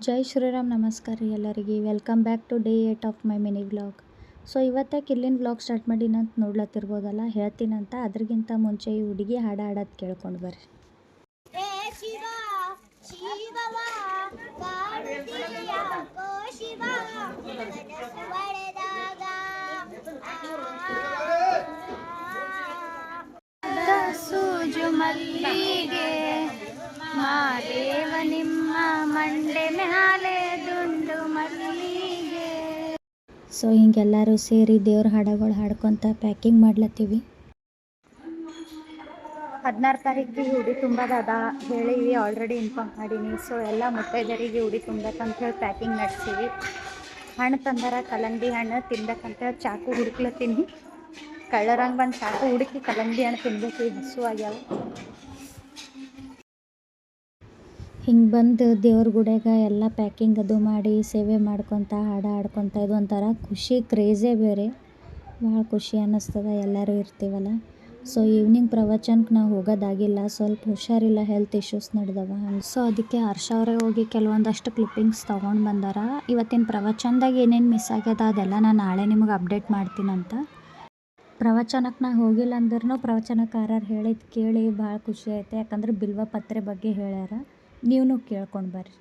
ಜೈ ಶ್ರೀರಾಮ್ ನಮಸ್ಕಾರ ರೀ ಎಲ್ಲರಿಗೆ welcome back to day 8 of my mini vlog. So ಇವತ್ತಕ್ಕೆ ಇಲ್ಲಿನ ವ್ಲಾಗ್ ಸ್ಟಾರ್ಟ್ ಮಾಡೀನಂತ ನೋಡ್ಲತ್ತಿರ್ಬೋದಲ್ಲ, ಹೇಳ್ತೀನಂತ. ಅದ್ರಗಿಂತ ಮುಂಚೆ ಈ ಹುಡುಗಿ ಹಾಡೋದು ಕೇಳ್ಕೊಂಡು ಬರ್ರಿ. ಸೂಜು ಮಲ್ಲಿಗೆ ಮಾದೇವ ನಿಮ್ಮ ಮಂಡೆ ಮ್ಯಾಲೆ ದುಂಡು ಮಲ್ಲಿಗೆ. ಸೊ ಹಿಂಗೆಲ್ಲರೂ ಸೇರಿ ದೇವ್ರ ಹಾಡಗಳು ಹಾಡ್ಕೊತ ಪ್ಯಾಕಿಂಗ್ ಮಾಡ್ಲತ್ತೀವಿ. 16 ತಾರೀಕಿಗೆ ಉಡಿ ತುಂಬೋದದ ಹೇಳೀವಿ, ಆಲ್ರೆಡಿ ಇನ್ಫಾರ್ಮ್ ಮಾಡೀನಿ. ಸೊ ಎಲ್ಲ ಮುತ್ತೈದರಿಗೆ ಉಡಿ ತುಂಬಬೇಕಂತ ಹೇಳಿ ಪ್ಯಾಕಿಂಗ್ ನಡೆಸೀವಿ. ಹಣ್ಣು ತಂದಾರ, ಕಲ್ಲಂಗಡಿ ಹಣ್ಣು ತಿನ್ಬೇಕಂತೇಳಿ ಚಾಕು ಹುಡುಕ್ಲತ್ತೀನಿ. ಕಳ್ಳರಂಗೆ ಬಂದು ಚಾಕು ಹುಡುಕಿ ಕಲ್ಲಂಗಡಿ ಹಣ್ಣು ತಿನ್ಬೇಕು, ಹಸು ಆಗ್ಯಾವ. ಹಿಂಗೆ ಬಂದು ದೇವ್ರ ಗುಡಿಯಾಗ ಎಲ್ಲ ಪ್ಯಾಕಿಂಗ್ ಅದು ಮಾಡಿ ಸೇವೆ ಮಾಡ್ಕೊತ ಹಾಡ್ಕೊತ ಇದು ಒಂಥರ ಖುಷಿ, ಕ್ರೇಜೇ ಬೇರೆ. ಭಾಳ ಖುಷಿ ಅನ್ನಿಸ್ತದೆ ಎಲ್ಲರೂ ಇರ್ತೀವಲ್ಲ. ಸೊ ಈವ್ನಿಂಗ್ ಪ್ರವಚನಕ್ಕೆ ನಾವು ಹೋಗೋದಾಗಿಲ್ಲ, ಸ್ವಲ್ಪ ಹುಷಾರಿಲ್ಲ, ಹೆಲ್ತ್ ಇಶ್ಯೂಸ್ ನಡೆದವ ಹಂಗೆ. ಸೊ ಅದಕ್ಕೆ ಹರ್ಷ ಅವರೇ ಹೋಗಿ ಕೆಲವೊಂದಷ್ಟು ಕ್ಲಿಪ್ಪಿಂಗ್ಸ್ ತೊಗೊಂಡು ಬಂದಾರ. ಇವತ್ತಿನ ಪ್ರವಚನದಾಗ ಏನೇನು ಮಿಸ್ ಆಗ್ಯದ ಅದೆಲ್ಲ ನಾನು ನಾಳೆ ನಿಮಗೆ ಅಪ್ಡೇಟ್ ಮಾಡ್ತೀನಂತ. ಪ್ರವಚನಕ್ಕೆ ನಾ ಹೋಗಿಲ್ಲ ಅಂದ್ರೂ ಪ್ರವಚನಕಾರರು ಹೇಳಿದ್ದು ಕೇಳಿ ಭಾಳ ಖುಷಿ ಆಯ್ತು. ಯಾಕಂದ್ರೆ ಬಿಲ್ವ ಪತ್ರೆ ಬಗ್ಗೆ ಹೇಳ್ಯಾರ, ನೀವು ಕೇಳ್ಕೊಂಡು ಬರ್ರಿ.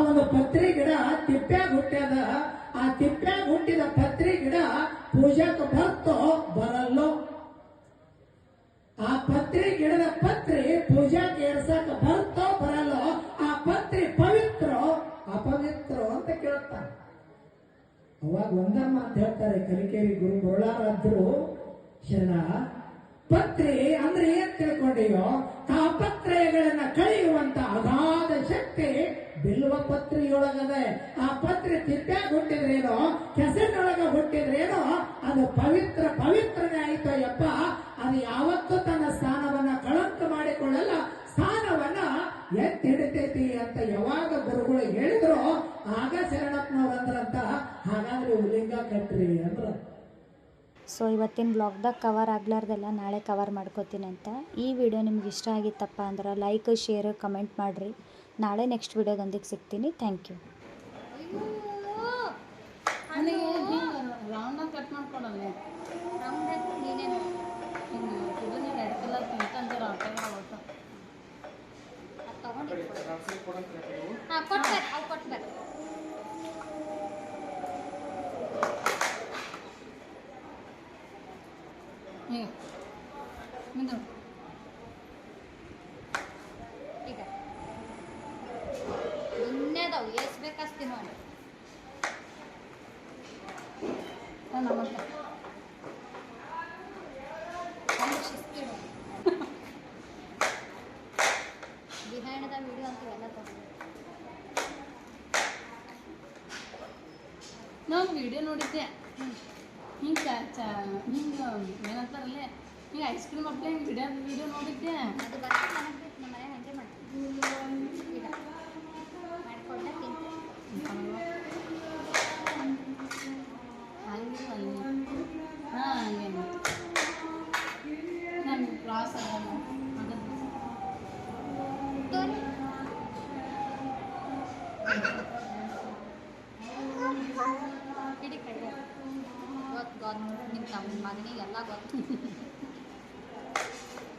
ಒಂದು ಪತ್ರಿ ಗಿಡ ತಿಪ್ಪ್ಯಾಗ ಹುಟ್ಟ್ಯದ. ಆ ತಿಪ್ಪ್ಯಾಗ ಹುಟ್ಟಿದ ಪತ್ರಿ ಗಿಡ ಪೂಜಾಕ ಭಕ್ತೋ ಬರಲ್ಲೋ. ಆ ಪತ್ರಿ ಗಿಡದ ಪತ್ರಿ ಪೂಜಾಕ ಏರ್ಸಾಕ ಭಕ್ತೋ ಬರಲ್ಲೋ. ಆ ಪತ್ರಿ ಪವಿತ್ರೋ ಅಪವಿತ್ರೋ ಅಂತ ಕೇಳ್ತಾರ. ಅವಾಗ ಒಂದ ಮಾತು ಹೇಳ್ತಾರೆ ಕಲಿಕೇರಿ ಗುರು ಬರುಳಾರಾದ್ರು ಶರಣ. ಪತ್ರಿ ಅಂದ್ರೆ ಏನ್ ತಿಳ್ಕೊಂಡಿಯೋ, ತಾಪತ್ರಯಗಳನ್ನ ಕಳೆಯುವಂತ ಅಗಾಧ ಶಕ್ತಿ ಬಿಲ್ವ ಪತ್ರಿಯೊಳಗದೆ. ಆ ಪತ್ರಿ ತಿಪ್ಪ್ಯಾಗ ಹುಟ್ಟಿದ್ರೇನೋ, ಕೆಸರಿನೊಳಗ ಹುಟ್ಟಿದ್ರೇನೋ, ಅದು ಪವಿತ್ರನೇ ಆಯ್ತೋ ಯಪ್ಪ. ಅದು ಯಾವತ್ತೂ ತನ್ನ ಸ್ಥಾನವನ್ನ ಕಳಂಕ ಮಾಡಿಕೊಳ್ಳಲ್ಲ, ಸ್ಥಾನವನ್ನ ಎತ್ತಿ ಹಿಡಿತೈತಿ ಅಂತ ಯಾವಾಗ ಗುರುಗಳು ಹೇಳಿದ್ರು ಆಗ ಶರಣಪ್ಪನವ್ರು ಅಂದ್ರಂತ. ಹಾಗಾದ್ರೆ ಉಲಿಂಗ ಕಟ್ರಿ ಅಂದ್ರ. ಸೊ ಇವತ್ತಿನ ಬ್ಲಾಗ್ದಾಗ ಕವರ್ ಆಗ್ಲಾರ್ದೆಲ್ಲ ನಾಳೆ ಕವರ್ ಮಾಡ್ಕೋತೀನಂತ. ಈ ವಿಡಿಯೋ ನಿಮ್ಗೆ ಇಷ್ಟ ಆಗಿತ್ತಪ್ಪ ಅಂದ್ರೆ ಲೈಕ್, ಶೇರ್, ಕಮೆಂಟ್ ಮಾಡಿರಿ. ನಾಳೆ ನೆಕ್ಸ್ಟ್ ವಿಡಿಯೋದೊಂದಿಗೆ ಸಿಗ್ತೀನಿ. Thank you. ಈಗ ಇನ್ನೇದಾವು ಎಷ್ಟು ಬೇಕಸ್ತಿ ನೋಡಿ. ಬಿಹೈಂಡ್ ದ ವಿಡಿಯೋ ಅಂತ ಎಲ್ಲ ತಗೊಂಡು ನಾನು ವಿಡಿಯೋ ನೋಡಿದ್ದೆ. ಹಿಂಗೆ ಏನಂತಾರಲ್ಲೇ ಹಿಂಗೆ ಐಸ್ ಕ್ರೀಮ್ ಅಪ್ಲೆ ಹಿಂಗೆ ವಿಡಿಯೋ ನೋಡಿದ್ದೆ. ಅದು ಬರ್ತಾ ನಮ್ಮ ಮನೆ ಹಾಗೆ ಮಾಡ್ತೀನಿ. ಈಗ ಮಾಡಿಕೊಂಡೆ ತಿಂತೀನಿ. ಹಂಗೆ ಹಾಂ ಹಂಗೆ ನಮ್ಮ ಕ್ಲಾಸ್ ಕಿಡಿ ಕಡೆ ಗೊತ್ತು ನಿಮ್ಮ ಮಗನಿಗೆಲ್ಲ ಗೊತ್ತು.